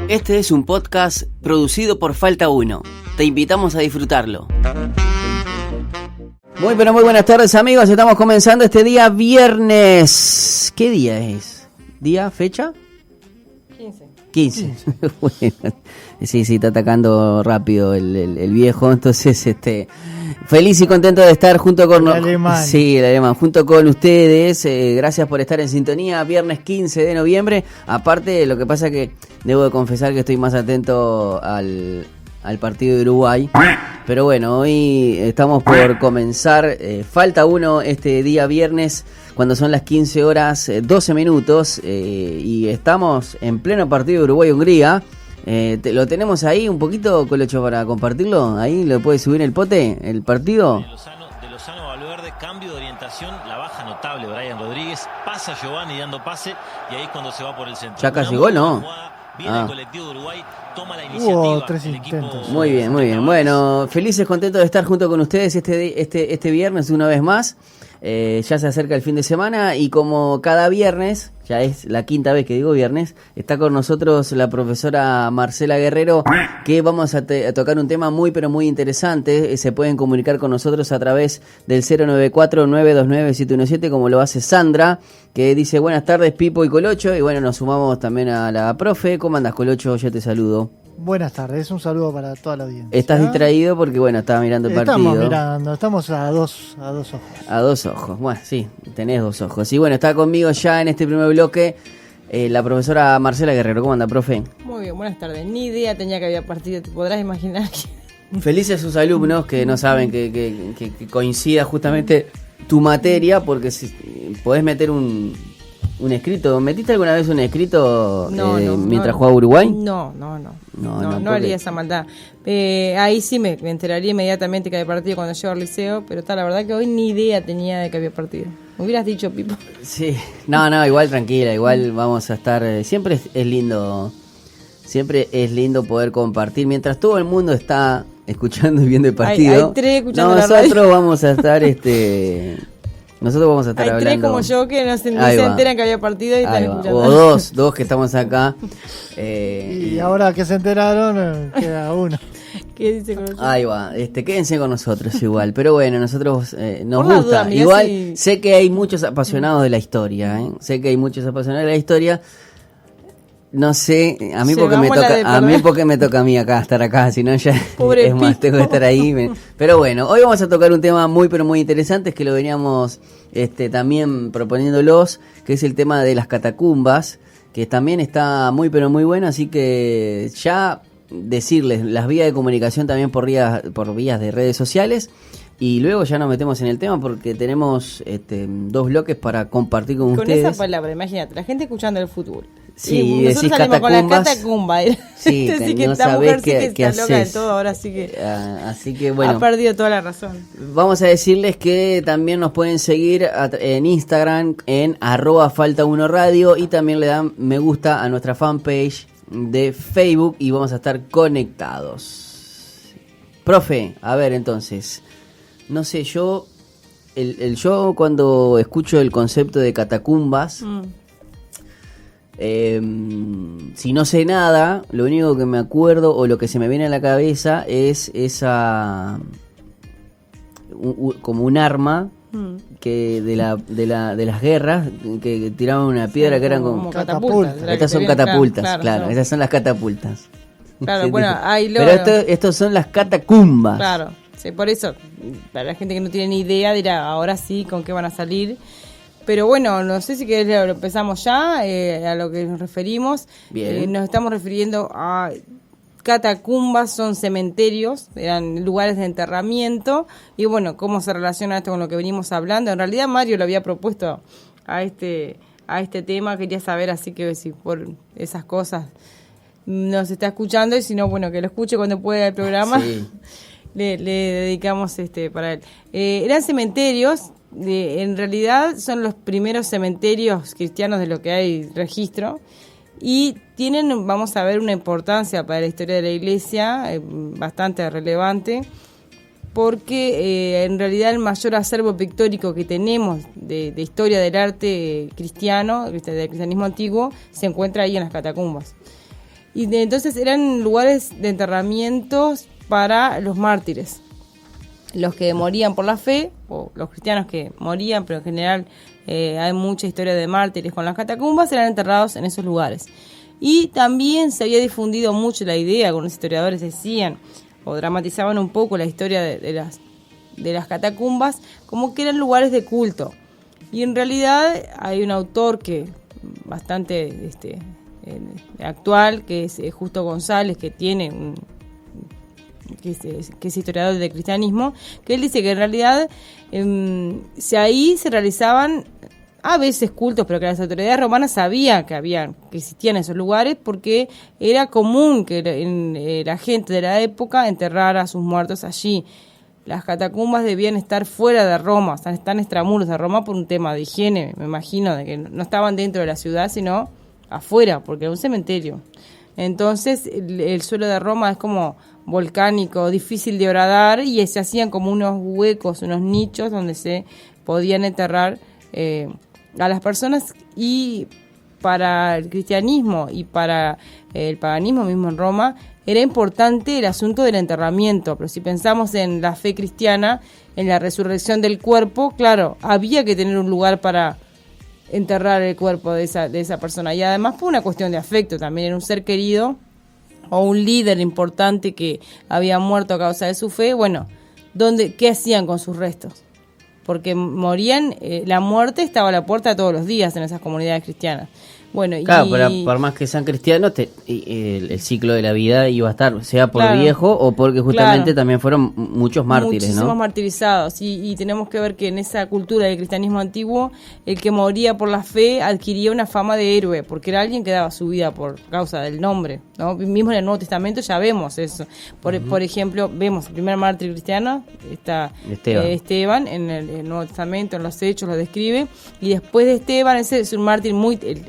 Este es un podcast producido por Falta 1. Te invitamos a disfrutarlo. Muy buenas tardes, amigos. Estamos comenzando este día viernes. ¿Qué día es? ¿Día? ¿Fecha? 15. Bueno, sí, está atacando rápido el viejo. Entonces, feliz y contento de estar junto con el alemán, junto con ustedes. Gracias por estar en sintonía. Viernes 15 de noviembre. Aparte, lo que pasa que debo de confesar que estoy más atento al partido de Uruguay. Pero bueno, hoy estamos por comenzar. Falta uno este día viernes, cuando son las 15 horas 12 minutos. Y estamos en pleno partido de Uruguay-Hungría. Lo tenemos ahí un poquito, Colocho, para compartirlo. Ahí lo puede subir el pote, el partido. De Lozano Valverde, cambio de orientación, la baja notable Brian Rodríguez, pasa Giovanni dando pase y ahí es cuando se va por el centro. Ya casi gol, ¿no? Viene el colectivo de Uruguay, toma la iniciativa. Hubo 3 intentos. Muy bien. Bueno, felices, contentos de estar junto con ustedes este viernes una vez más. Ya se acerca el fin de semana y como cada viernes, ya es la quinta vez que digo viernes, está con nosotros la profesora Marcela Guerrero, que vamos a tocar un tema muy pero muy interesante. Se pueden comunicar con nosotros a través del 094-929-717, como lo hace Sandra, que dice buenas tardes Pipo y Colocho, y bueno, nos sumamos también a la profe. ¿Cómo andas, Colocho? Yo te saludo. Buenas tardes, un saludo para toda la audiencia. ¿Estás distraído? Porque bueno, estaba mirando el partido. Estamos a dos ojos. A dos ojos, bueno, sí, tenés dos ojos. Y bueno, está conmigo ya en este primer bloque la profesora Marcela Guerrero. ¿Cómo anda, profe? Muy bien, buenas tardes. Ni idea tenía que había partido, te podrás imaginar. Felices sus alumnos que no saben que coincida justamente tu materia, porque si podés meter un escrito. ¿Metiste alguna vez un escrito mientras jugaba Uruguay? No haría esa maldad. Ahí sí me enteraría inmediatamente que había partido cuando llego al liceo, pero la verdad que hoy ni idea tenía de que había partido. Me hubieras dicho, Pipo. Sí, no, igual tranquila, igual vamos a estar. Siempre es lindo poder compartir mientras todo el mundo está escuchando y viendo el partido. Hay tres escuchando la nosotros radio. vamos a estar Nosotros vamos a estar hablando. Hay tres como yo que no se enteran que había partido y están escuchando. O dos que estamos acá. Y ahora que se enteraron, queda uno. ¿Qué dice con nosotros? Ahí va, quédense con nosotros igual. Pero bueno, nosotros nos Por la gusta. duda, Igual si... sé que hay muchos aposionados de la historia. No sé, a mí porque me toca a mí estar acá, si no ya Pobre es más, Pipo. tengo que estar ahí. Pero bueno, hoy vamos a tocar un tema muy pero muy interesante, que lo veníamos también proponiéndolos, que es el tema de las catacumbas, que también está muy pero muy bueno, así que ya decirles las vías de comunicación también por vías de redes sociales. Y luego ya nos metemos en el tema porque tenemos 2 bloques para compartir con ustedes. Con esa palabra, imagínate, la gente escuchando el fútbol. Sí, y nosotros salimos con la catacumba. Sí, así que no esta sabés mujer sí que qué está loca de haces. todo, ahora sí que, así que bueno, ha perdido toda la razón. Vamos a decirles que también nos pueden seguir en Instagram en @falta1radio y también le dan me gusta a nuestra fanpage de Facebook y vamos a estar conectados. Profe, a ver entonces, no sé, yo cuando escucho el concepto de catacumbas, si no sé nada, lo único que me acuerdo o lo que se me viene a la cabeza es esa como un arma que de las guerras que tiraban una piedra, sí, que eran como catapultas. Estas son catapultas, claro, esas son las catapultas. Claro, bueno, pero estos son las catacumbas. Claro, sí, por eso, para la gente que no tiene ni idea dirá, ahora sí, ¿con qué van a salir? Pero bueno, no sé si querés lo empezamos ya, a lo que nos referimos. Bien. Nos estamos refiriendo a catacumbas, son cementerios, eran lugares de enterramiento. Y bueno, ¿cómo se relaciona esto con lo que venimos hablando? En realidad Mario lo había propuesto a este tema, quería saber, así que si por esas cosas nos está escuchando, y si no, bueno, que lo escuche cuando pueda el programa. Sí. le dedicamos para él. Eran cementerios. En realidad son los primeros cementerios cristianos de lo que hay registro y tienen, vamos a ver, una importancia para la historia de la iglesia bastante relevante, porque en realidad el mayor acervo pictórico que tenemos de historia del arte cristiano, del cristianismo antiguo, se encuentra ahí en las catacumbas. Y entonces eran lugares de enterramientos para los mártires, los que morían por la fe, o los cristianos que morían, pero en general hay mucha historia de mártires con las catacumbas, eran enterrados en esos lugares. Y también se había difundido mucho la idea, algunos historiadores decían, o dramatizaban un poco la historia de las catacumbas, como que eran lugares de culto. Y en realidad hay un autor que bastante actual, que es Justo González, que tiene que es historiador de cristianismo, que él dice que en realidad ahí se realizaban a veces cultos, pero que las autoridades romanas sabían que existían esos lugares, porque era común que la gente de la época enterrara a sus muertos allí. Las catacumbas debían estar fuera de Roma, están extramuros de Roma por un tema de higiene, me imagino, de que no estaban dentro de la ciudad, sino afuera, porque era un cementerio. Entonces el suelo de Roma es como volcánico, difícil de horadar, y se hacían como unos huecos, unos nichos donde se podían enterrar a las personas. Y para el cristianismo y para el paganismo mismo en Roma era importante el asunto del enterramiento, pero si pensamos en la fe cristiana, en la resurrección del cuerpo, claro, había que tener un lugar para enterrar el cuerpo de esa persona, y además por una cuestión de afecto, también era un ser querido o un líder importante que había muerto a causa de su fe. Bueno, ¿qué hacían con sus restos? Porque morían, la muerte estaba a la puerta todos los días en esas comunidades cristianas. Bueno, claro, pero por más que sean cristianos, el ciclo de la vida iba a estar, sea por viejo o porque justamente también fueron muchos mártires, muchísimos ¿no? martirizados, y tenemos que ver que en esa cultura del cristianismo antiguo, el que moría por la fe adquiría una fama de héroe, porque era alguien que daba su vida por causa del nombre, ¿no? Mismo en el Nuevo Testamento ya vemos eso. Por ejemplo, vemos el primer mártir cristiano, está Esteban en el Nuevo Testamento, en los Hechos lo describe, y después de Esteban, ese es un mártir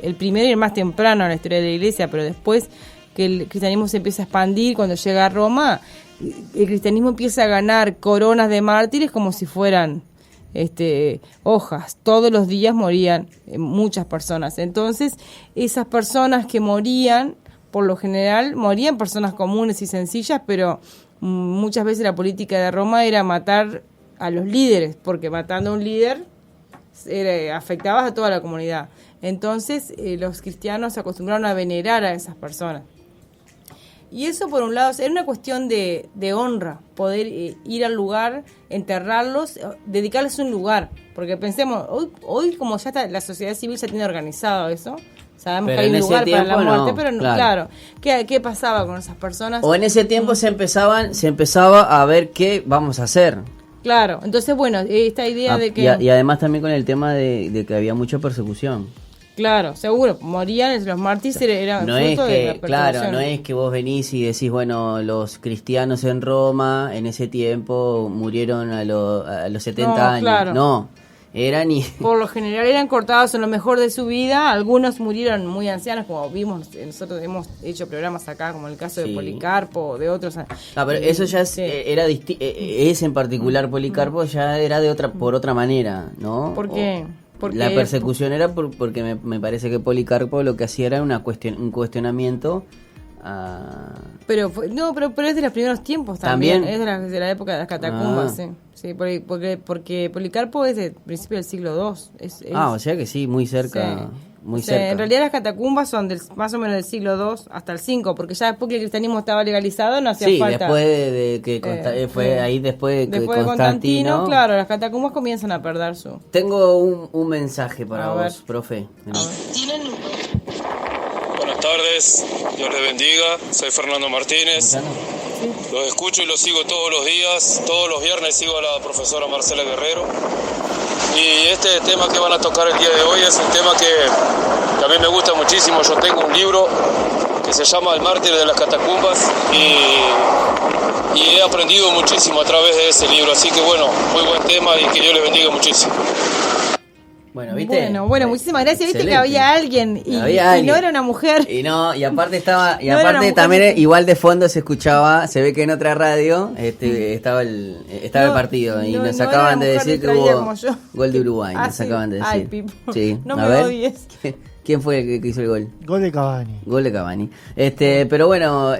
el primero y el más temprano en la historia de la Iglesia, pero después que el cristianismo se empieza a expandir, cuando llega a Roma, el cristianismo empieza a ganar coronas de mártires como si fueran hojas. Todos los días morían muchas personas. Entonces, esas personas que morían, por lo general, morían personas comunes y sencillas, pero muchas veces la política de Roma era matar a los líderes, porque matando a un líder afectabas a toda la comunidad. Entonces los cristianos se acostumbraron a venerar a esas personas. Y eso, por un lado, era una cuestión de honra, poder ir al lugar, enterrarlos, dedicarles un lugar. Porque pensemos, hoy como ya está, la sociedad civil ya tiene organizado eso, sabemos pero que hay un lugar para la muerte, pero claro. ¿Qué pasaba con esas personas? O en ese tiempo se empezaba a ver qué vamos a hacer. Claro, entonces bueno, esta idea de que... Y además también con el tema de que había mucha persecución. Claro, seguro, morían los mártires, eran fruto de la persecución. Claro, no es que vos venís y decís, bueno, los cristianos en Roma en ese tiempo murieron a los 70 años. Claro. No, por lo general eran cortados en lo mejor de su vida. Algunos murieron muy ancianos, como vimos, nosotros hemos hecho programas acá, como el caso de Policarpo, de otros. Pero eso ya es en particular Policarpo ya era por otra manera, ¿no? ¿Por qué? Porque la persecución era porque me parece que Policarpo lo que hacía era un cuestionamiento pero es de los primeros tiempos también. Es de la época de las catacumbas. Sí, porque Policarpo es del principio del siglo II. O sea que sí, muy cerca. Muy cerca. En realidad las catacumbas son más o menos del siglo II hasta el V, porque ya después que el cristianismo estaba legalizado no hacía falta. Después de que fue ahí después de Constantino, claro, las catacumbas comienzan a perder su... Tengo un mensaje para vos, profe. Buenas tardes, Dios les bendiga, soy Fernando Martínez. Los escucho y los sigo todos los días, todos los viernes sigo a la profesora Marcela Guerrero. Y este tema que van a tocar el día de hoy es un tema que a mí me gusta muchísimo. Yo tengo un libro que se llama El mártir de las catacumbas y he aprendido muchísimo a través de ese libro. Así que bueno, muy buen tema y que Dios les bendiga muchísimo. Bueno, ¿viste? Bueno, muchísimas gracias. Viste que había alguien y no era una mujer. Y aparte estaba, también igual de fondo se escuchaba, se ve que en otra radio estaba el partido y nos acaban de decir que hubo gol de Uruguay, nos acaban de decir. Ay, Pipo. Sí. No me odies. ¿Quién fue el que hizo el gol? Gol de Cavani. Gol de Cavani. Pero bueno,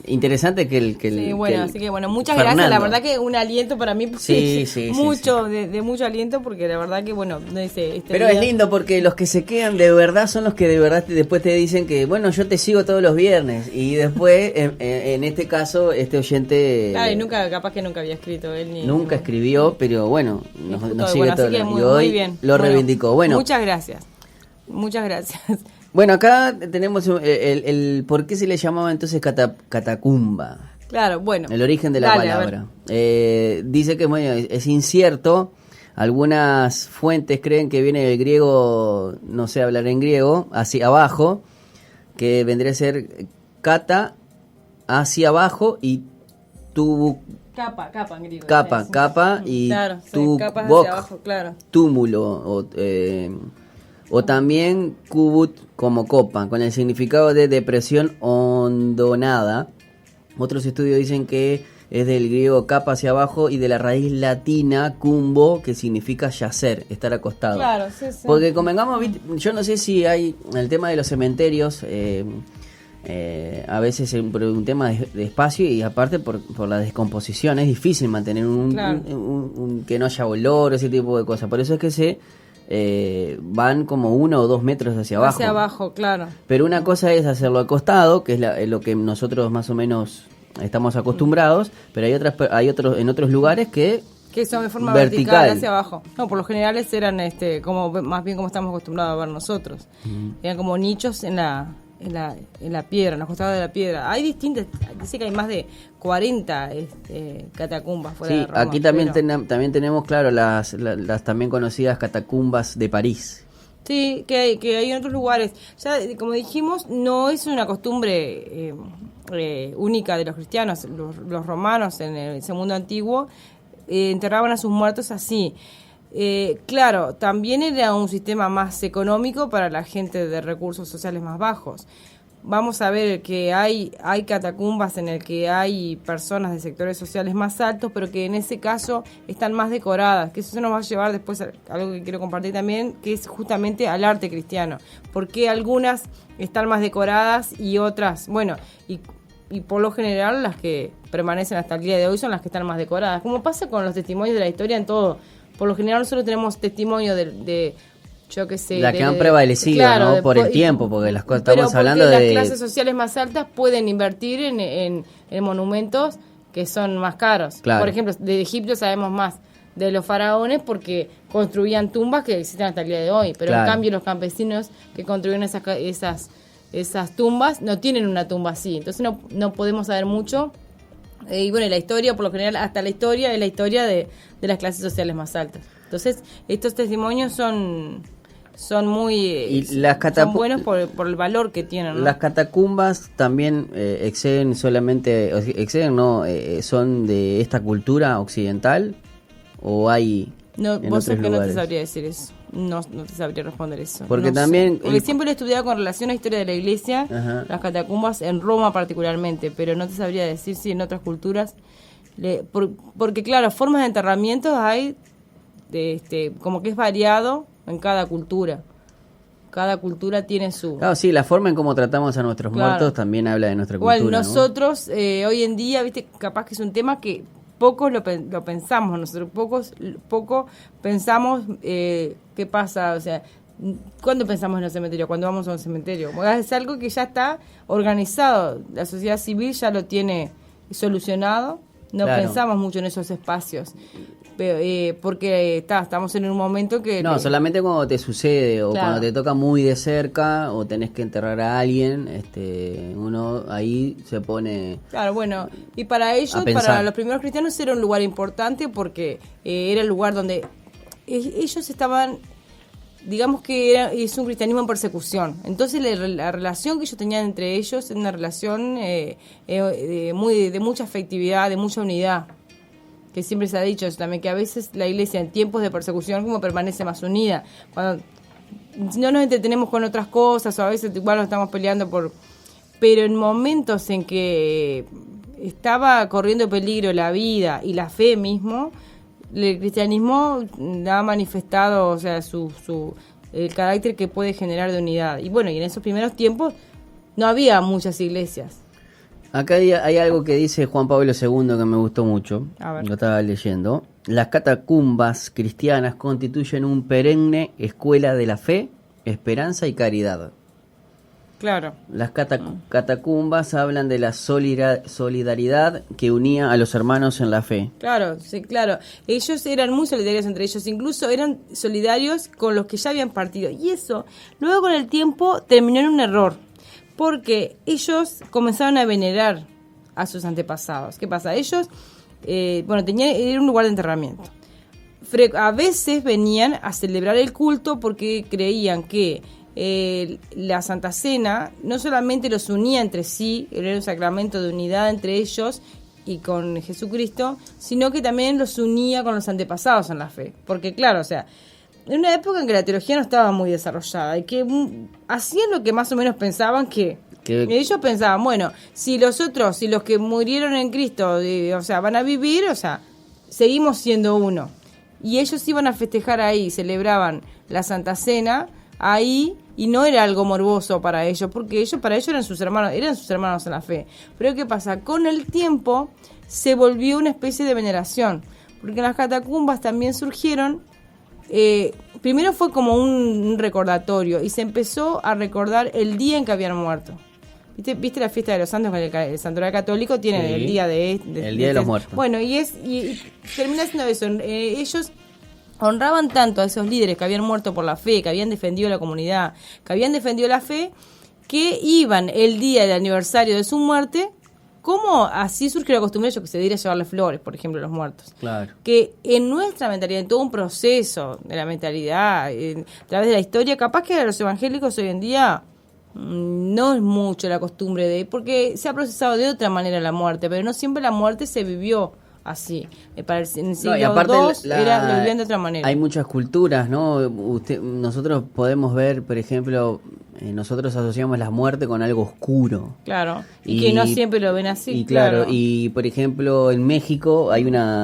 interesante que el sí, bueno, así que bueno, muchas Fernando. Gracias, la verdad que un aliento para mí, sí, mucho, sí. De mucho aliento, porque la verdad que bueno, no dice pero es lindo porque los que se quedan de verdad son los que de verdad después te dicen que bueno, yo te sigo todos los viernes, y después en este caso este oyente claro, y capaz que nunca había escrito él ni nunca escribió, pero bueno, nos sigue todo y hoy muy bien. Lo reivindicó. Bueno, muchas gracias. Bueno, acá tenemos el por qué se le llamaba entonces catacumba. Claro, bueno. El origen de la palabra. Dice que bueno, es incierto. Algunas fuentes creen que viene del griego, no sé hablar en griego, hacia abajo, que vendría a ser cata, hacia abajo, y tu capa en griego. Capa y claro, tu capas hacia abajo, claro. Túmulo o también cubut como copa, con el significado de depresión hondonada. Otros estudios dicen que es del griego capa hacia abajo y de la raíz latina cumbo, que significa yacer, estar acostado. Claro, sí. Porque convengamos, yo no sé si hay el tema de los cementerios, a veces es un tema de espacio, y aparte por la descomposición es difícil mantener un que no haya olor, ese tipo de cosas. Por eso es que van como 1 o 2 metros hacia abajo. Hacia abajo, claro. Pero una cosa es hacerlo acostado, que es lo que nosotros más o menos estamos acostumbrados, pero hay otros en otros lugares que son de forma vertical hacia abajo. No, por lo general eran como más bien como estamos acostumbrados a ver nosotros. Eran como nichos en la piedra, en los costados de la piedra. Hay distintas, dice que hay más de 40 catacumbas fuera de Roma. Aquí también tenemos, claro, las también conocidas catacumbas de París. Sí, que hay en otros lugares. Ya, como dijimos, no es una costumbre única de los cristianos. Los romanos en ese mundo antiguo enterraban a sus muertos así. Claro, también era un sistema más económico para la gente de recursos sociales más bajos. Vamos a ver que hay catacumbas en el que hay personas de sectores sociales más altos, pero que en ese caso están más decoradas, que eso se nos va a llevar después a algo que quiero compartir también, que es justamente al arte cristiano. Porque algunas están más decoradas y otras, bueno, y por lo general las que permanecen hasta el día de hoy son las que están más decoradas. Como pasa con los testimonios de la historia en todo. Por lo general nosotros tenemos testimonio de yo qué sé, que han prevalecido, claro, ¿no? Por el tiempo, porque las cosas estamos hablando de las clases sociales más altas pueden invertir en monumentos que son más caros. Claro. Por ejemplo, de Egipto sabemos más de los faraones porque construían tumbas que existen hasta el día de hoy, pero claro, en cambio los campesinos que construyen esas tumbas no tienen una tumba así, entonces no podemos saber mucho. Y bueno, la historia, por lo general, hasta la historia es la historia de las clases sociales más altas. Entonces, estos testimonios son muy son buenos por el valor que tienen, ¿no? Las catacumbas también son de esta cultura occidental, o hay en otros lugares. No te sabría decir eso. No te sabría responder eso. Porque también... Porque siempre lo he estudiado con relación a la historia de la iglesia, ajá, las catacumbas en Roma particularmente, pero no te sabría decir si en otras culturas... porque claro, formas de enterramientos hay, como que es variado en cada cultura. Cada cultura tiene su... Claro, sí, la forma en cómo tratamos a nuestros muertos también habla de nuestra cultura. Igual nosotros, hoy en día, viste, capaz que es un tema que... Pocos lo pensamos, nosotros poco pensamos qué pasa, o sea, ¿cuándo pensamos en el cementerio? Cuando vamos a un cementerio. Es algo que ya está organizado, la sociedad civil ya lo tiene solucionado, no claro, pensamos mucho en esos espacios. Porque estamos en un momento que... No, solamente cuando te sucede o claro, cuando te toca muy de cerca o tenés que enterrar a alguien, uno ahí se pone... Claro, bueno, y para ellos, para los primeros cristianos era un lugar importante porque era el lugar donde ellos estaban, digamos que es un cristianismo en persecución. Entonces la relación que ellos tenían entre ellos es una relación de mucha afectividad, de mucha unidad. que siempre se ha dicho eso también, que a veces la iglesia en tiempos de persecución como permanece más unida. Cuando no nos entretenemos con otras cosas, o a veces igual nos estamos peleando pero en momentos en que estaba corriendo peligro la vida y la fe mismo, el cristianismo ha manifestado, o sea, el carácter que puede generar de unidad. Y bueno, y en esos primeros tiempos no había muchas iglesias. Acá hay algo que dice Juan Pablo II que me gustó mucho, lo estaba leyendo. Las catacumbas cristianas constituyen un perenne escuela de la fe, esperanza y caridad. Claro. Las catacumbas hablan de la solidaridad que unía a los hermanos en la fe. Claro, sí, claro. Ellos eran muy solidarios entre ellos, incluso eran solidarios con los que ya habían partido. Y eso, luego con el tiempo, terminó en un error, porque ellos comenzaron a venerar a sus antepasados. ¿Qué pasa? Ellos, era un lugar de enterramiento. A veces venían a celebrar el culto porque creían que la Santa Cena no solamente los unía entre sí, era un sacramento de unidad entre ellos y con Jesucristo, sino que también los unía con los antepasados en la fe. Porque claro, o sea, en una época en que la teología no estaba muy desarrollada y que hacían lo que más o menos pensaban que ellos pensaban, bueno, si los que murieron en Cristo, van a vivir, seguimos siendo uno. Y ellos iban a festejar ahí, celebraban la Santa Cena ahí, y no era algo morboso para ellos, porque para ellos eran sus hermanos en la fe. Pero ¿qué pasa? Con el tiempo se volvió una especie de veneración, porque en las catacumbas también surgieron, primero fue como un recordatorio, y se empezó a recordar el día en que habían muerto. ¿Viste la fiesta de los santos? El santuario católico tiene el día el día de los muertos. Bueno, y termina siendo eso. Ellos honraban tanto a esos líderes que habían muerto por la fe, que habían defendido la comunidad, que habían defendido la fe, que iban el día del aniversario de su muerte, como así surgió la costumbre de ir a llevarle flores, por ejemplo, a los muertos. Claro. Que en nuestra mentalidad, en todo un proceso de la mentalidad, a través de la historia, capaz que a los evangélicos hoy en día no es mucho la costumbre porque se ha procesado de otra manera la muerte, pero no siempre la muerte se vivió así. Para el siglo II lo vivían de otra manera. Hay muchas culturas, ¿no? Nosotros podemos ver, por ejemplo, nosotros asociamos la muerte con algo oscuro. Claro, y que no siempre lo ven así. Y claro, y por ejemplo, en México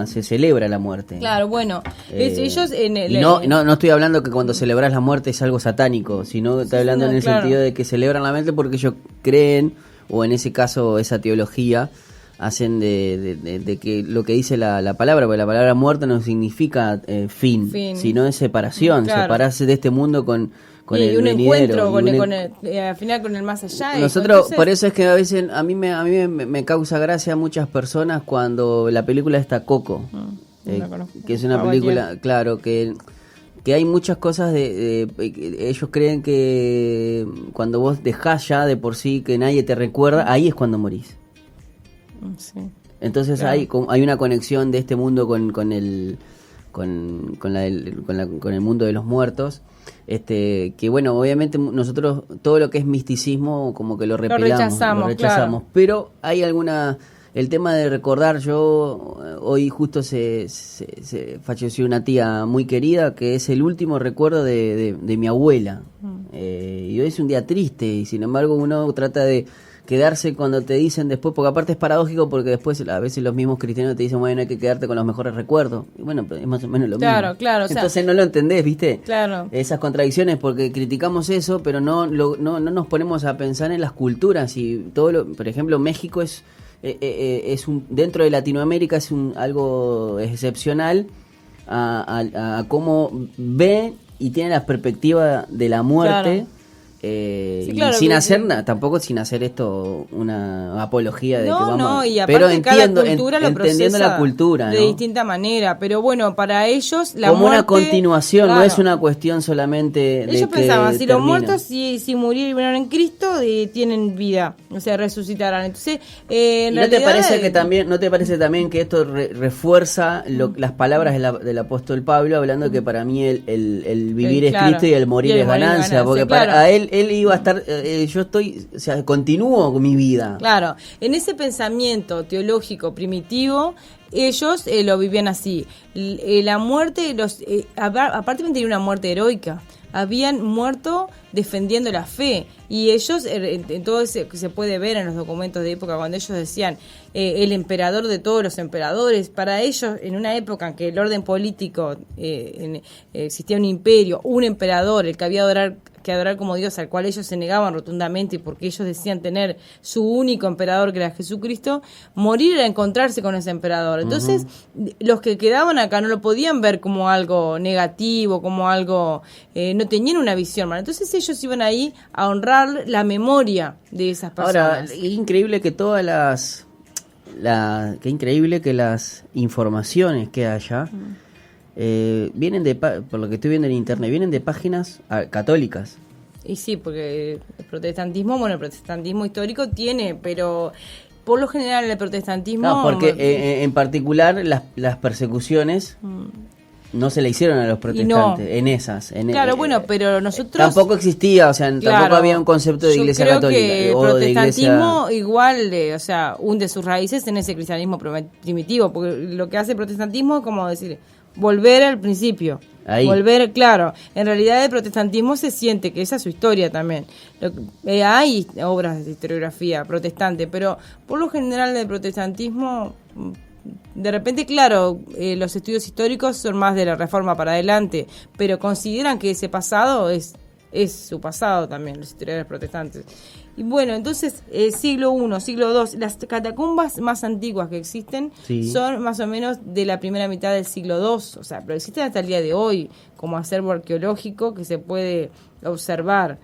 se celebra la muerte. Claro, bueno, ellos... no estoy hablando que cuando celebras la muerte es algo satánico, sino estoy hablando en el sentido de que celebran la muerte porque ellos creen, o en ese caso esa teología, hacen de que lo que dice la palabra, porque la palabra muerte no significa fin, sino es separación, separarse de este mundo con el un venidero, encuentro al final con el más allá. Nosotros, por eso es que a veces a mí me causa gracia a muchas personas cuando la película está Coco, que es una película, claro, que hay muchas cosas ellos creen que cuando vos dejás ya de por sí que nadie te recuerda, ahí es cuando morís. Sí. Entonces claro. hay una conexión de este mundo con el mundo de los muertos, que bueno, obviamente nosotros todo lo que es misticismo como que lo rechazamos, claro. Pero hay el tema de recordar, hoy justo se falleció una tía muy querida que es el último recuerdo de mi abuela, y hoy es un día triste y sin embargo uno trata de quedarse cuando te dicen después, porque aparte es paradójico porque después a veces los mismos cristianos te dicen, bueno, hay que quedarte con los mejores recuerdos. Y bueno, es más o menos lo mismo. Claro. Entonces no lo entendés, ¿viste? Claro. Esas contradicciones porque criticamos eso, pero no nos ponemos a pensar en las culturas y por ejemplo, México es dentro de Latinoamérica es algo excepcional a cómo ve y tiene la perspectiva de la muerte. Claro. Claro, y sin hacer tampoco sin hacer esto una apología de que vamos, y aparte pero cada cultura lo entendiendo la cultura de distinta manera, pero bueno, para ellos la como muerte, una continuación, claro. No es una cuestión solamente de ellos pensaban si los muertos si murieron en Cristo tienen vida, o sea, resucitarán. Entonces ¿no te parece también que esto refuerza las palabras del apóstol Pablo hablando que para mí el vivir es Cristo y el morir es ganancia, porque claro. Para él él iba a estar, yo estoy, o sea, continúo con mi vida. Claro, en ese pensamiento teológico primitivo, ellos lo vivían así. La muerte, aparte de tener una muerte heroica, habían muerto defendiendo la fe, y ellos, en todo ese que se puede ver en los documentos de época, cuando ellos decían el emperador de todos los emperadores, para ellos, en una época en que el orden político existía un imperio, un emperador, el que había que adorar como Dios, al cual ellos se negaban rotundamente, porque ellos decían tener su único emperador, que era Jesucristo, morir era encontrarse con ese emperador. Entonces, los que quedaban acá no lo podían ver como algo negativo, como algo, no tenían una visión, ¿vale? Entonces ellos iban ahí a honrar la memoria de esas personas. Ahora, es increíble que qué increíble que las informaciones que haya vienen por lo que estoy viendo en internet, vienen de páginas católicas. Y sí, porque el protestantismo histórico tiene, pero por lo general el protestantismo... No, porque en particular las persecuciones no se le hicieron a los protestantes, Claro, bueno, pero nosotros... Tampoco existía, o sea, tampoco había un concepto de iglesia católica. Que el protestantismo igual, o sea, hunde sus raíces en ese cristianismo primitivo, porque lo que hace el protestantismo es como decir... volver al principio, volver, claro, en realidad el protestantismo se siente que esa es su historia también. Hay obras de historiografía protestante, pero por lo general el protestantismo, de repente, claro, los estudios históricos son más de la Reforma para adelante, pero consideran que ese pasado es su pasado también, los historiadores protestantes. Y bueno, entonces, siglo I, siglo II, las catacumbas más antiguas que existen son más o menos de la primera mitad del siglo II, o sea, pero existen hasta el día de hoy como acervo arqueológico que se puede observar.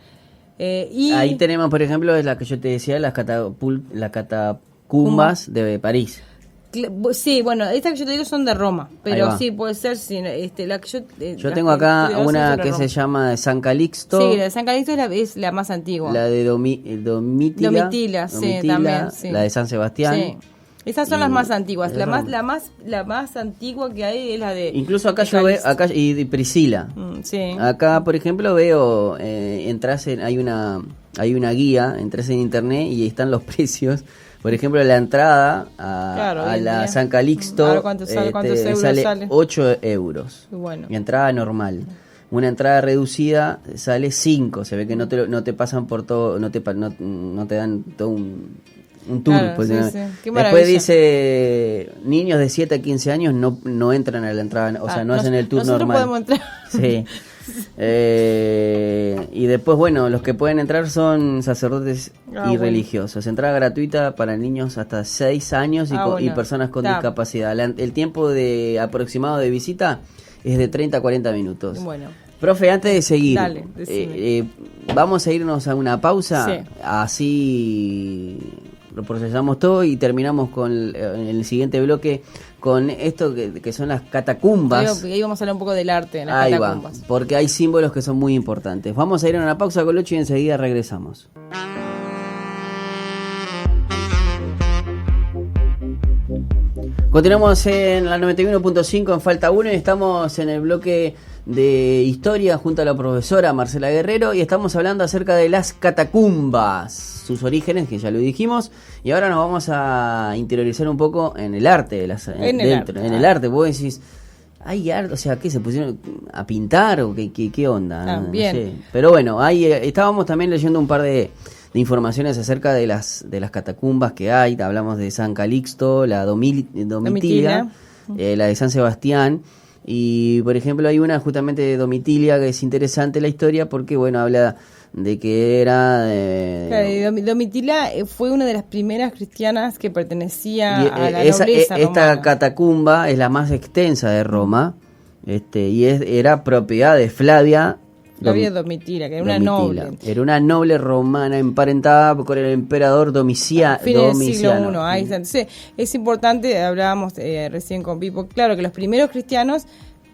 Y ahí tenemos, por ejemplo, la que yo te decía, las catacumbas de París. Sí, bueno, estas que yo te digo son de Roma, pero sí, puede ser, la que yo tengo acá una que se llama de San Calixto. Sí, la de San Calixto es la más antigua. La de Domitila, sí, también, sí. La de San Sebastián. Sí. Esas son las más antiguas. La más antigua que hay es la de... Incluso acá yo veo, y Priscila. Sí. Acá, por ejemplo, veo, hay una guía, entras en internet y ahí están los precios. Por ejemplo, la entrada a la San Calixto ¿cuántos euros sale 8 euros. Bueno. Y entrada normal. Una entrada reducida sale 5. Se ve que no te pasan por todo, no te dan todo un tour. Claro, pues, después dice, niños de 7 a 15 años no entran a la entrada, o sea, no hacen el tour normal. Nosotros podemos entrar. Sí. Y después, bueno, los que pueden entrar son sacerdotes y religiosos. Entrada gratuita para niños hasta 6 años y personas con discapacidad. El tiempo aproximado de visita es de 30 a 40 minutos. Bueno. Profe, antes de seguir, vamos a irnos a una pausa, así lo procesamos todo y terminamos con el siguiente bloque con esto que son las catacumbas. Ahí vamos a hablar un poco del arte en las catacumbas. Porque hay símbolos que son muy importantes. Vamos a ir a una pausa, Colocho, y enseguida regresamos. Continuamos en la 91.5 en Falta 1 y estamos en el bloque de historia junto a la profesora Marcela Guerrero y estamos hablando acerca de las catacumbas, sus orígenes, que ya lo dijimos, y ahora nos vamos a interiorizar un poco en el arte, en el arte. Vos decís, hay arte, o sea, ¿qué se pusieron a pintar o qué onda? No sé. Pero bueno, ahí estábamos también leyendo un par de informaciones acerca de las catacumbas que hay. Hablamos de San Calixto, la Domitila, la de San Sebastián. Y, por ejemplo, hay una justamente de Domitilia que es interesante la historia porque, bueno, habla de que era... Domitila fue una de las primeras cristianas que pertenecía a la nobleza romana. Esta catacumba es la más extensa de Roma y era propiedad de Flavia Domitila, que era una noble. Era una noble romana emparentada con el emperador Domiciano. Del siglo I. Entonces, es importante, hablábamos recién con Pipo, claro que los primeros cristianos,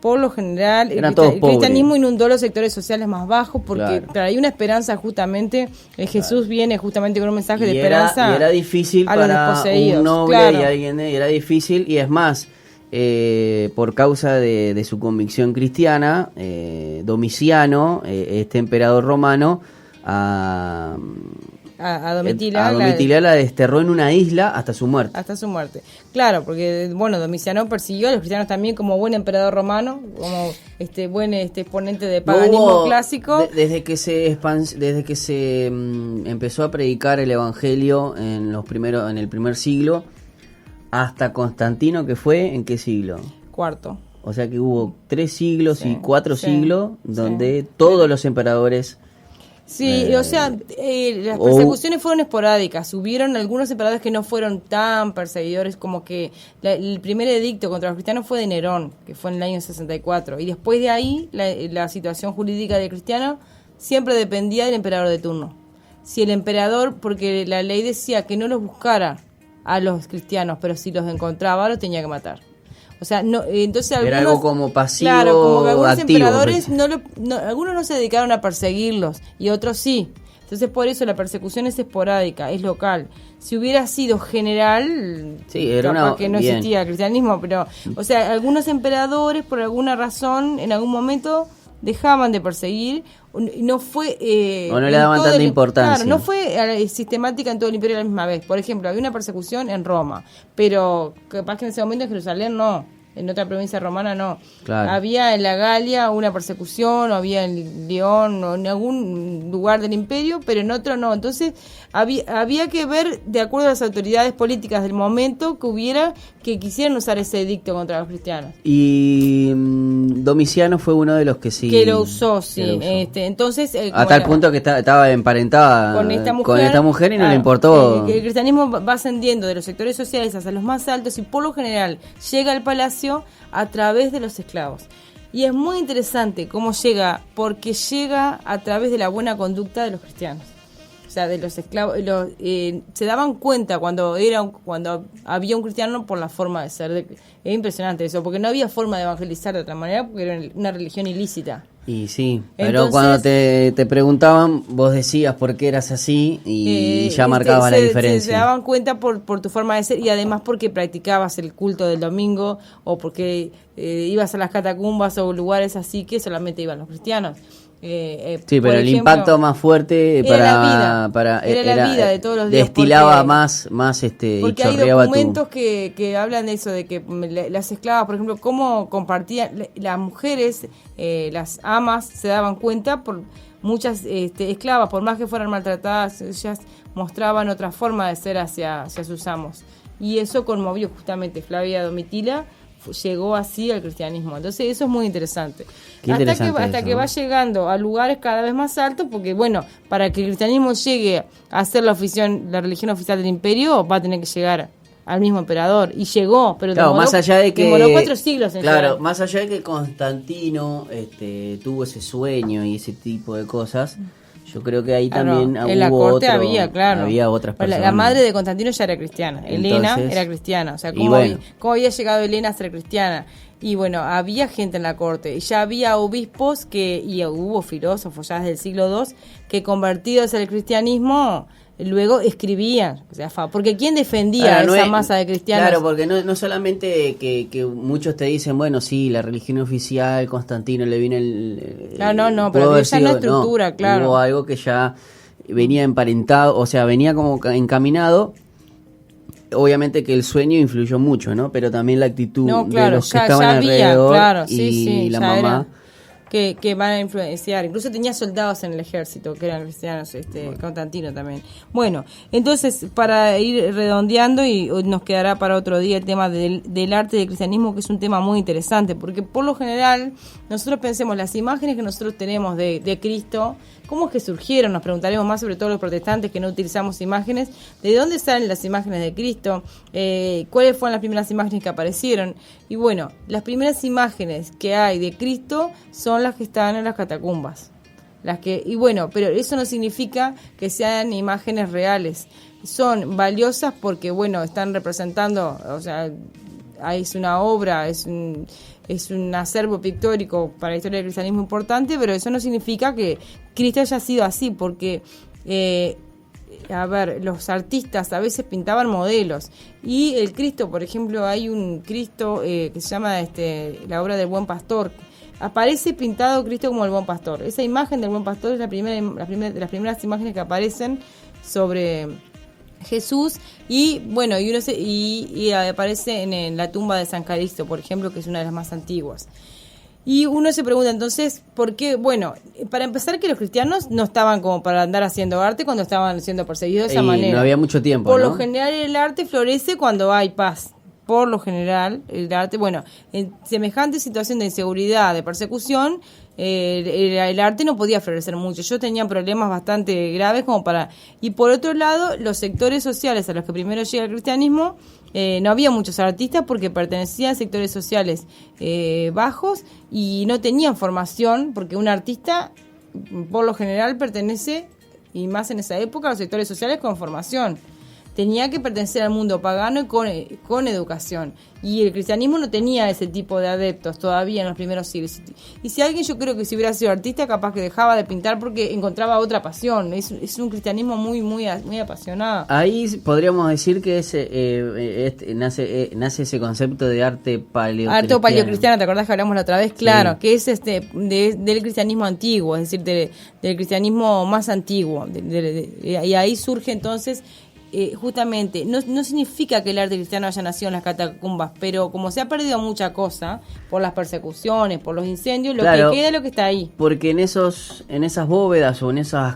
por lo general, el cristianismo inundó los sectores sociales más bajos porque hay una esperanza justamente, Jesús viene justamente con un mensaje de esperanza. Y era difícil para un noble y alguien, era difícil, y es más, por causa de su convicción cristiana, Domiciano, este emperador romano, a Domitila. Domitila la desterró en una isla hasta su muerte. Hasta su muerte. Claro, porque bueno, Domiciano persiguió a los cristianos también como buen emperador romano, como buen exponente de paganismo clásico. Desde que se empezó a predicar el evangelio en el primer siglo hasta Constantino, que fue ¿en qué siglo? Cuarto. O sea que hubo 3 siglos y 4 siglos donde todos los emperadores... Sí, o sea, las persecuciones fueron esporádicas. Hubieron algunos emperadores que no fueron tan perseguidores, como que el primer edicto contra los cristianos fue de Nerón, que fue en el año 64. Y después de ahí, la situación jurídica del cristiano siempre dependía del emperador de turno. Si el emperador, porque la ley decía que no los buscara a los cristianos, pero si los encontraba, los tenía que matar. O sea, no, entonces algunos, era algo como pasivo, claro, como que algunos activo, emperadores algunos no se dedicaron a perseguirlos y otros sí. Entonces por eso la persecución es esporádica, es local. Si hubiera sido general, porque no existía el cristianismo, pero o sea, algunos emperadores por alguna razón en algún momento dejaban de perseguir, no fue o no le daban tanta importancia. Claro, no fue sistemática en todo el imperio a la misma vez. Por ejemplo, había una persecución en Roma, pero capaz que en ese momento en Jerusalén no, en otra provincia romana no. Claro. Había en la Galia una persecución, o había en León, o en algún lugar del imperio, pero en otro no. Entonces había que ver, de acuerdo a las autoridades políticas del momento, que quisieran usar ese edicto contra los cristianos. Y Domiciano fue uno de los que sí... Que lo usó, sí. Entonces, a tal punto que estaba emparentada con esta mujer y no le importó. El cristianismo va ascendiendo de los sectores sociales hacia los más altos y por lo general llega al palacio a través de los esclavos. Y es muy interesante cómo llega, porque llega a través de la buena conducta de los cristianos. O sea, de los esclavos, se daban cuenta cuando había un cristiano por la forma de ser. Es impresionante eso, porque no había forma de evangelizar de otra manera, porque era una religión ilícita. Y sí, pero cuando te preguntaban, vos decías por qué eras así y ya marcabas la diferencia. Se daban cuenta por tu forma de ser y además porque practicabas el culto del domingo o porque ibas a las catacumbas o lugares así que solamente iban los cristianos. Sí, pero el impacto más fuerte era la vida de todos los días, destilaba más porque hay documentos que hablan de eso, de que las esclavas, por ejemplo, cómo compartían las mujeres, las amas se daban cuenta por muchas esclavas, por más que fueran maltratadas, ellas mostraban otra forma de ser hacia sus amos, y eso conmovió justamente Flavia Domitila. Llegó así al cristianismo. Entonces eso es muy interesante. Hasta que va llegando a lugares cada vez más altos, porque bueno, para que el cristianismo llegue a ser la religión oficial del imperio, va a tener que llegar al mismo emperador. Y llegó, pero claro, más allá de que demoró 4 siglos en llegar. Más allá de que Constantino tuvo ese sueño y ese tipo de cosas, yo creo que ahí también en la corte había otras personas. La madre de Constantino ya era cristiana. Elena era cristiana. O sea, ¿cómo había llegado Elena a ser cristiana? Y bueno, había gente en la corte. Ya había obispos y hubo filósofos ya desde el siglo II que convertidos al cristianismo luego escribían, o sea, porque ¿quién defendía esa masa de cristianos? Claro, porque no solamente que muchos te dicen, bueno, sí, la religión oficial, Constantino le vino pero había ya una estructura, claro. Hubo algo que ya venía emparentado, o sea, venía como encaminado. Obviamente que el sueño influyó mucho, ¿no? Pero también la actitud de los que estaban alrededor y la mamá. Que van a influenciar. Incluso tenía soldados en el ejército que eran cristianos, Constantino también. Bueno, entonces, para ir redondeando, y nos quedará para otro día el tema del arte del cristianismo, que es un tema muy interesante, porque por lo general, nosotros pensemos, las imágenes que nosotros tenemos de Cristo, ¿cómo es que surgieron? Nos preguntaremos más, sobre todo los protestantes que no utilizamos imágenes, ¿de dónde salen las imágenes de Cristo? ¿Cuáles fueron las primeras imágenes que aparecieron? Y bueno, las primeras imágenes que hay de Cristo son las que están en las catacumbas. Pero eso no significa que sean imágenes reales. Son valiosas porque, bueno, están representando, o sea, es una obra, es un acervo pictórico para la historia del cristianismo importante, pero eso no significa que Cristo haya sido así, porque los artistas a veces pintaban modelos, y el Cristo, por ejemplo, hay un Cristo que se llama la obra del Buen Pastor, aparece pintado Cristo como el buen pastor. Esa imagen del buen pastor es de las primeras imágenes que aparecen sobre Jesús, y bueno, y aparece en la tumba de San Calixto, por ejemplo, que es una de las más antiguas. Y uno se pregunta entonces, ¿por qué? Bueno, para empezar, que los cristianos no estaban como para andar haciendo arte cuando estaban siendo perseguidos de esa manera. No había mucho tiempo, Por ¿no? lo general el arte florece cuando hay paz. Por lo general, el arte, bueno, en semejante situación de inseguridad, de persecución, el arte no podía florecer mucho. Yo tenía problemas bastante graves como para... Y por otro lado, los sectores sociales a los que primero llega el cristianismo, no había muchos artistas porque pertenecían a sectores sociales bajos y no tenían formación, porque un artista, por lo general, pertenece, y más en esa época, a los sectores sociales con formación. Tenía que pertenecer al mundo pagano y con educación. Y el cristianismo no tenía ese tipo de adeptos todavía en los primeros siglos. Y si alguien, yo creo que si hubiera sido artista, capaz que dejaba de pintar porque encontraba otra pasión. Es un cristianismo muy apasionado. Ahí podríamos decir que nace ese concepto de arte paleocristiano. Arte paleocristiano, ¿te acordás que hablamos la otra vez? Claro, sí. Que es del cristianismo antiguo, es decir, del cristianismo más antiguo. Y ahí surge entonces... justamente, no significa que el arte cristiano haya nacido en las catacumbas, pero como se ha perdido mucha cosa por las persecuciones, por los incendios, lo que queda es lo que está ahí. Porque en esas bóvedas o en esas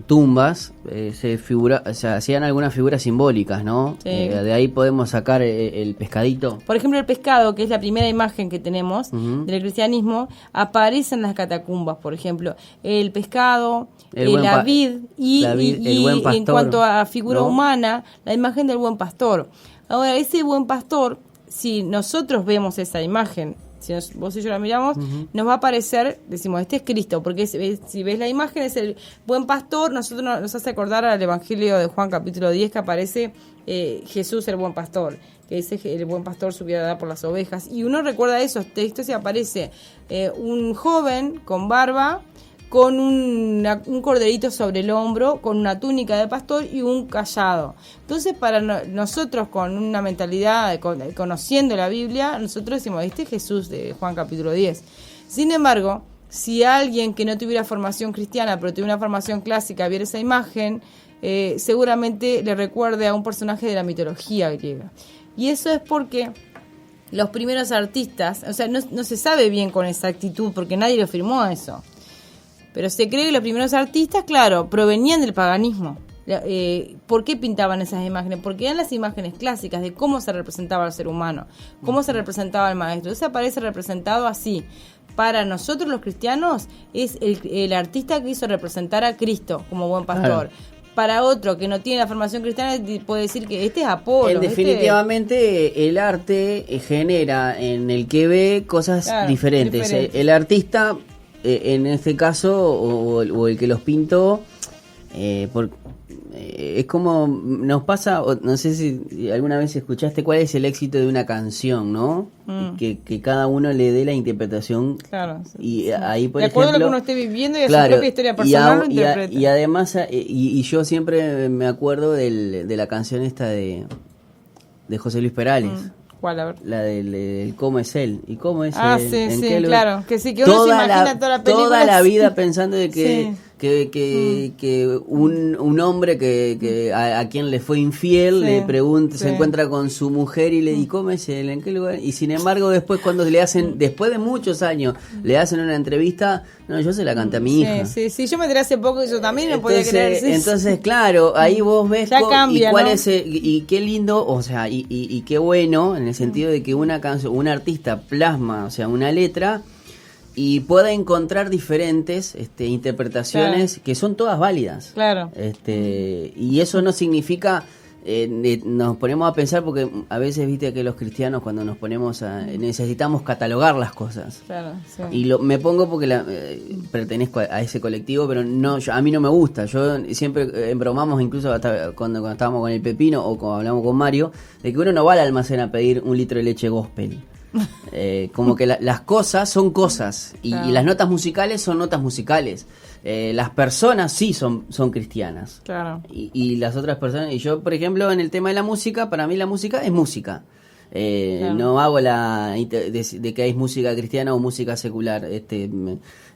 tumbas se hacían algunas figuras simbólicas, ¿no? Sí. De ahí podemos sacar el pescadito. Por ejemplo, el pescado, que es la primera imagen que tenemos del cristianismo, aparece en las catacumbas, por ejemplo. El pescado, la vid y el buen pastor, en cuanto a figura humana, la imagen del buen pastor. Ahora, ese buen pastor, si nosotros vemos esa imagen, si vos y yo la miramos, nos va a parecer, decimos, este es Cristo, porque si ves la imagen es el buen pastor. Nosotros nos hace acordar al Evangelio de Juan capítulo 10, que aparece Jesús el buen pastor, que dice que el buen pastor subió a dar por las ovejas, y uno recuerda esos textos y aparece un joven con barba, con un corderito sobre el hombro, con una túnica de pastor y un cayado. Entonces, para nosotros, con una mentalidad, conociendo la Biblia, nosotros decimos, este es Jesús de Juan capítulo 10. Sin embargo, si alguien que no tuviera formación cristiana, pero tuviera una formación clásica, viera esa imagen, seguramente le recuerde a un personaje de la mitología griega. Y eso es porque los primeros artistas, o sea, no se sabe bien con exactitud, porque nadie lo firmó eso. Pero se cree que los primeros artistas, claro, provenían del paganismo. ¿Por qué pintaban esas imágenes? Porque eran las imágenes clásicas de cómo se representaba al ser humano, cómo se representaba al maestro. Entonces aparece representado así. Para nosotros los cristianos es el artista que hizo representar a Cristo como buen pastor. Claro. Para otro que no tiene la formación cristiana puede decir que este es Apolo. Definitivamente el arte genera en el que ve cosas diferentes. El artista... en este caso, o el que los pintó, es como nos pasa, no sé si alguna vez escuchaste cuál es el éxito de una canción, ¿no? Que cada uno le dé la interpretación. Claro. Y ahí, por ejemplo, de acuerdo a lo que uno esté viviendo y a su propia historia personal, lo interpreta. Y además, y yo siempre me acuerdo de la canción esta de José Luis Perales. ¿Cuál? A ver. La del cómo es él y cómo es él. Sí, claro. Que sí, que uno se imagina toda la película. Toda la vida pensando de que un hombre que a quien le fue infiel le pregunta, se encuentra con su mujer y le dice, ¿cómo es él? ¿En qué lugar? Y sin embargo, después cuando le hacen, después de muchos años, le hacen una entrevista, no, yo se la canté a mi hija. Sí, yo me enteré hace poco y yo también no podía creer. Entonces, claro, ahí vos ves cambia, y cuál ¿no? es y qué lindo, o sea, y qué bueno en el sentido de que una canción, un artista plasma, o sea, una letra y pueda encontrar diferentes interpretaciones que son todas válidas. Claro. Y eso no significa nos ponemos a pensar, porque a veces viste que los cristianos cuando nos ponemos necesitamos catalogar las cosas. Claro, sí. Y me pongo porque pertenezco a ese colectivo, pero no, a mí no me gusta. Yo siempre embromamos, incluso hasta cuando estábamos con el Pepino o cuando hablamos con Mario, de que uno no va al almacén a pedir un litro de leche gospel. Como que las cosas son cosas y las notas musicales son notas musicales. Las personas sí son cristianas. Claro. Y las otras personas, y yo por ejemplo en el tema de la música, para mí la música es música. Claro. No hago de que hay música cristiana o música secular.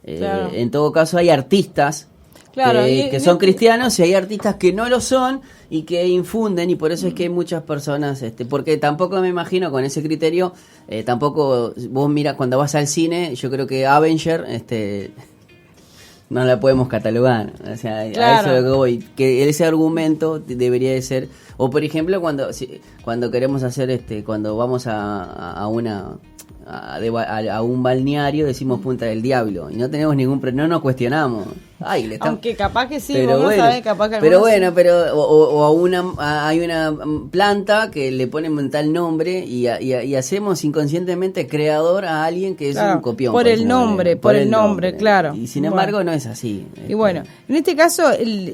Claro. En todo caso hay artistas que son cristianos y hay artistas que no lo son y que infunden, y por eso es que hay muchas personas, porque tampoco me imagino con ese criterio, tampoco vos miras cuando vas al cine, yo creo que Avenger no la podemos catalogar, o sea, claro. A eso es lo que voy, que ese argumento debería de ser, o por ejemplo cuando queremos hacer cuando vamos a un balneario decimos Punta del Diablo y no tenemos no nos cuestionamos. Aunque capaz que sí, pero bueno, sabe, capaz que pero bueno, sí. Hay una planta que le ponen tal nombre y hacemos inconscientemente creador a alguien que es un copión. Por el nombre, claro. Y sin embargo no es así. Y bueno, en este caso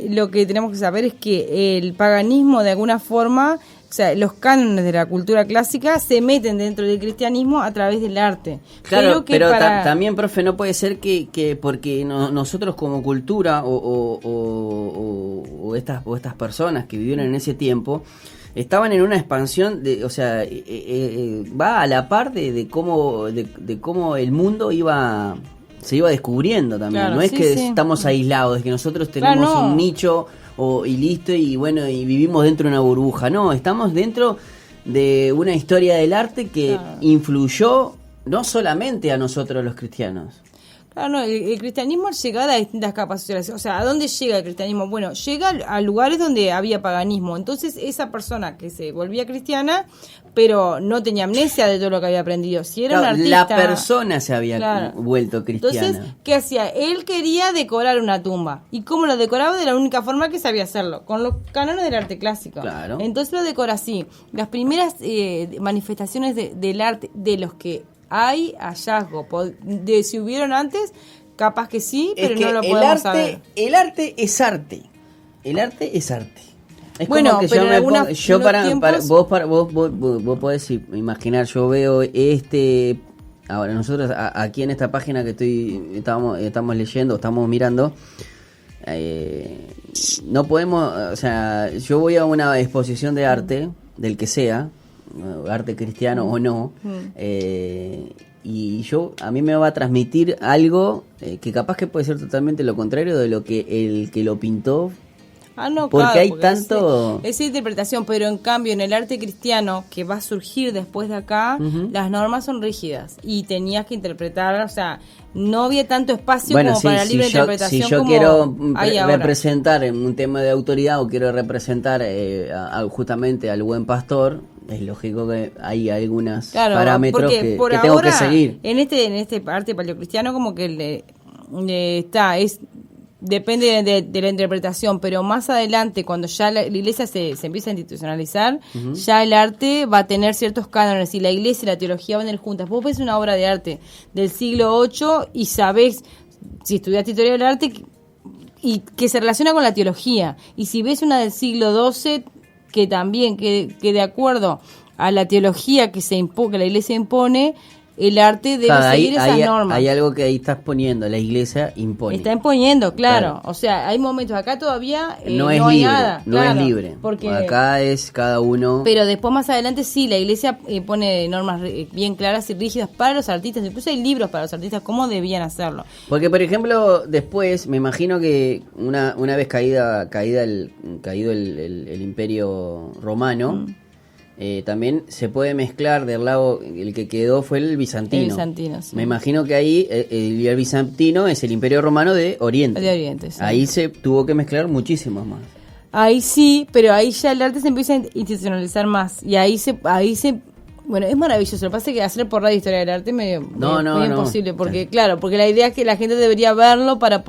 lo que tenemos que saber es que el paganismo de alguna forma, o sea, los cánones de la cultura clásica se meten dentro del cristianismo a través del arte. Claro, pero también, profe, no puede ser que porque nosotros como cultura o estas personas que vivieron en ese tiempo estaban en una expansión va a la par de cómo el mundo se iba descubriendo también. Claro, no es que estamos aislados, es que nosotros tenemos un nicho y listo, y bueno, y vivimos dentro de una burbuja. No, estamos dentro de una historia del arte que influyó no solamente a nosotros los cristianos. Claro, no, el cristianismo llega a distintas capas sociales. O sea, ¿a dónde llega el cristianismo? Bueno, llega a lugares donde había paganismo. Entonces, esa persona que se volvía cristiana, pero no tenía amnesia de todo lo que había aprendido. Si era un artista, la persona se había vuelto cristiana. Entonces, ¿qué hacía? Él quería decorar una tumba. ¿Y cómo lo decoraba? De la única forma que sabía hacerlo, con los cánones del arte clásico. Claro. Entonces lo decora así. Las primeras manifestaciones del arte, de los que hay hallazgo, si hubieron antes, capaz que sí, pero no lo podemos saber. El arte es arte. El arte es arte. Es bueno, como que vos podés imaginar, yo veo ahora nosotros aquí en esta página que estamos leyendo, estamos mirando, no podemos, o sea, yo voy a una exposición de arte, del que sea, arte cristiano o no, y a mí me va a transmitir algo que capaz que puede ser totalmente lo contrario de lo que el que lo pintó. Porque hay tanto... Esa interpretación, pero en cambio en el arte cristiano que va a surgir después de acá, las normas son rígidas y tenías que interpretar, o sea, no había tanto espacio como para la libre interpretación. Si yo quiero representar en un tema de autoridad o quiero representar justamente al buen pastor, es lógico que hay algunos parámetros que tengo que seguir. En este arte paleocristiano como que depende de la interpretación, pero más adelante, cuando ya la iglesia se empieza a institucionalizar, ya el arte va a tener ciertos cánones y la iglesia y la teología van a ir juntas. Vos ves una obra de arte del siglo VIII y sabés, si estudiaste historia del arte, y que se relaciona con la teología. Y si ves una del siglo XII, que también, que de acuerdo a la teología que la iglesia impone, el arte debe seguir esas normas. Hay algo que ahí estás poniendo, la iglesia impone. Está imponiendo, claro. O sea, hay momentos, acá todavía no hay libre, nada. No es libre, porque acá es cada uno. Pero después más adelante sí, la iglesia pone normas bien claras y rígidas para los artistas. Incluso hay libros para los artistas, cómo debían hacerlo. Porque, por ejemplo, después, me imagino que una vez caído el Imperio Romano, también se puede mezclar del lado, el que quedó fue el bizantino. El bizantino, sí. Me imagino que ahí el bizantino es el Imperio Romano de Oriente. De Oriente, sí. Ahí se tuvo que mezclar muchísimo más. Ahí sí, pero ahí ya el arte se empieza a institucionalizar más. Y ahí se bueno, es maravilloso. Lo que pasa es que hacer por radio historia del arte es medio imposible. Porque, porque la idea es que la gente debería verlo para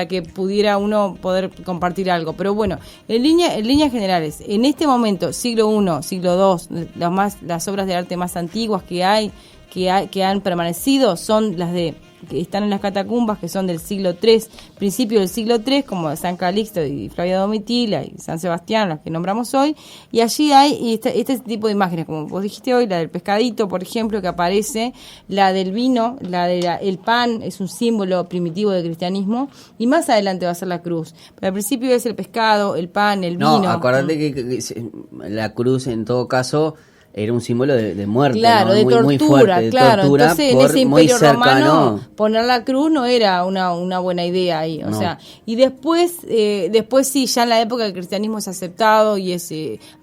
que pudiera uno poder compartir algo. Pero bueno, en líneas generales, en este momento, siglo I, siglo II, las obras de arte más antiguas que han permanecido son las que están en las catacumbas, que son del siglo III, principio del siglo III, como San Calixto y Flavia Domitila y San Sebastián, las que nombramos hoy, y allí hay este tipo de imágenes, como vos dijiste hoy, la del pescadito, por ejemplo, que aparece, la del vino, el pan, es un símbolo primitivo del cristianismo, y más adelante va a ser la cruz. Pero al principio es el pescado, el pan, el vino. No, acordate que la cruz en todo caso era un símbolo de muerte, claro, ¿no? de tortura, muy fuerte, claro. tortura. Entonces, en ese muy imperio cercano. romano, poner la cruz no era una buena idea ahí. O sea, y después sí, ya en la época el cristianismo es aceptado y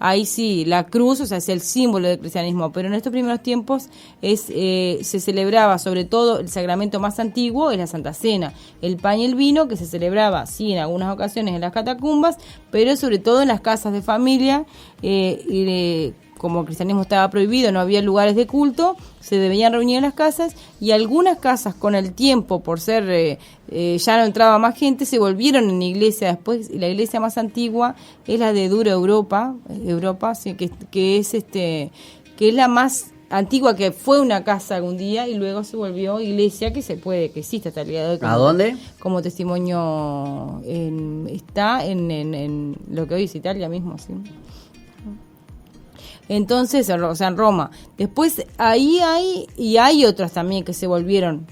ahí sí, la cruz, o sea, es el símbolo del cristianismo. Pero en estos primeros tiempos se celebraba sobre todo el sacramento más antiguo, es la Santa Cena. El pan y el vino, que se celebraba, sí, en algunas ocasiones en las catacumbas, pero sobre todo en las casas de familia, como el cristianismo estaba prohibido, no había lugares de culto, se debían reunir en las casas, y algunas casas con el tiempo, por ser ya no entraba más gente, se volvieron en iglesia después. La iglesia más antigua es la de Dura Europa, sí, que es la más antigua, que fue una casa algún día y luego se volvió iglesia, que existe hasta el día de hoy. ¿A dónde? Como testimonio está en lo que hoy es Italia mismo, sí. Entonces, o sea, en Roma. Después ahí hay otras también que se volvieron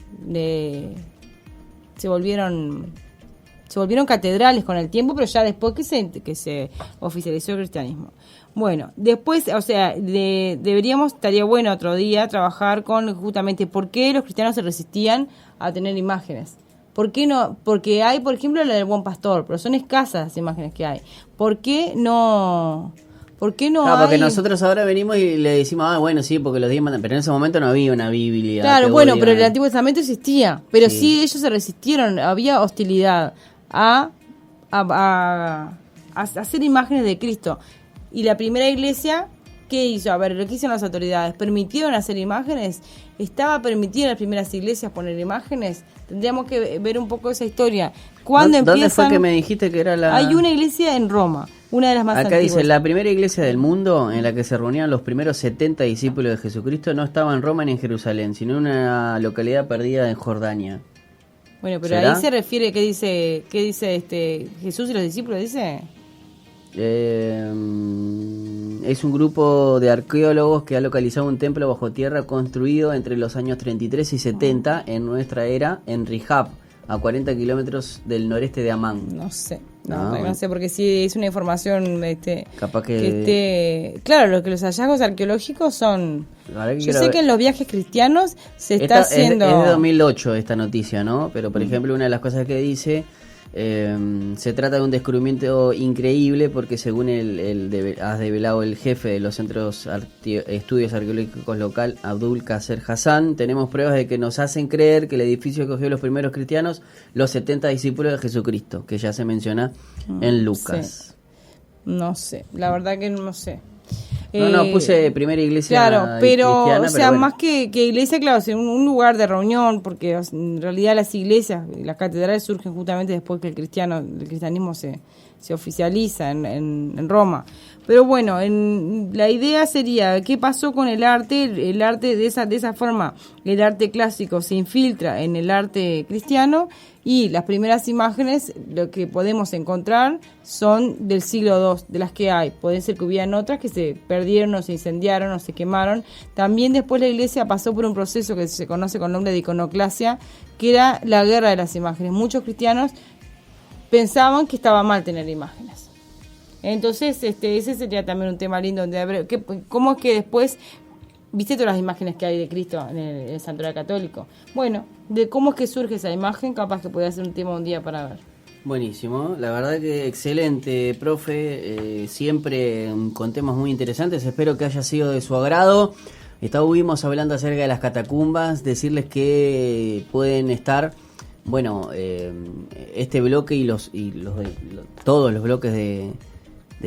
catedrales con el tiempo, pero ya después que se oficializó el cristianismo. Bueno, después, o sea, estaría bueno otro día trabajar con justamente por qué los cristianos se resistían a tener imágenes. ¿Por qué no? Porque hay, por ejemplo, la del Buen Pastor, pero son escasas las imágenes que hay. ¿Por qué no? Claro, porque nosotros ahora venimos y le decimos, bueno, sí, porque los 10 mandamientos, pero en ese momento no había una Biblia. Claro, bueno, pero el Antiguo Testamento existía, pero sí ellos se resistieron, había hostilidad a hacer imágenes de Cristo. Y la primera iglesia, ¿qué hizo? A ver, lo que hicieron las autoridades, ¿permitieron hacer imágenes? ¿Estaba permitido en las primeras iglesias poner imágenes? Tendríamos que ver un poco esa historia. ¿Dónde fue que me dijiste que era la...? Hay una iglesia en Roma, una de las más antiguas. Acá dice, la primera iglesia del mundo en la que se reunían los primeros 70 discípulos de Jesucristo no estaba en Roma ni en Jerusalén, sino en una localidad perdida en Jordania. Bueno, pero ¿será? Ahí se refiere, ¿qué dice Jesús y los discípulos? Dice... es un grupo de arqueólogos que ha localizado un templo bajo tierra construido entre los años 33 y 70 en nuestra era en Rihab, a 40 kilómetros del noreste de Amán. No sé, no sé, porque si es una información capaz que claro, los hallazgos arqueológicos son... Yo sé que en los viajes cristianos está haciendo... Es de 2008 esta noticia, ¿no? Pero por ejemplo, una de las cosas que dice... se trata de un descubrimiento increíble porque según has develado el jefe de los centros estudios arqueológicos local, Abdul Qaser Hassan, tenemos pruebas de que nos hacen creer que el edificio acogió a los primeros cristianos, los 70 discípulos de Jesucristo, que ya se menciona en Lucas. No sé, la verdad que no sé. Puse primera iglesia. Claro, pero, cristiana, o sea, bueno. más que iglesia, claro, es un lugar de reunión, porque en realidad las iglesias, las catedrales surgen justamente después que el cristianismo se oficializa en Roma. Pero bueno, la idea sería, ¿qué pasó con el arte? El arte de esa forma, el arte clásico se infiltra en el arte cristiano, y las primeras imágenes, lo que podemos encontrar, son del siglo II, de las que hay. Pueden ser que hubieran otras que se perdieron, o se incendiaron, o se quemaron. También después la iglesia pasó por un proceso que se conoce con el nombre de iconoclasia, que era la guerra de las imágenes. Muchos cristianos pensaban que estaba mal tener imágenes. Entonces, ese sería también un tema lindo, ¿cómo es que después... ¿Viste todas las imágenes que hay de Cristo en el santuario católico? Bueno, de cómo es que surge esa imagen, capaz que podría ser un tema un día para ver. Buenísimo, la verdad que excelente, profe, siempre con temas muy interesantes, espero que haya sido de su agrado. Estuvimos hablando acerca de las catacumbas, decirles que pueden estar, este bloque y todos los bloques de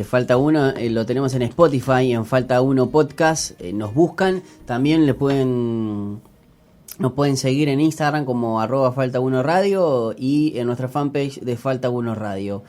Falta Uno lo tenemos en Spotify, en Falta Uno Podcast, nos buscan, también nos pueden seguir en Instagram como @Falta Uno Radio y en nuestra fanpage de Falta Uno Radio.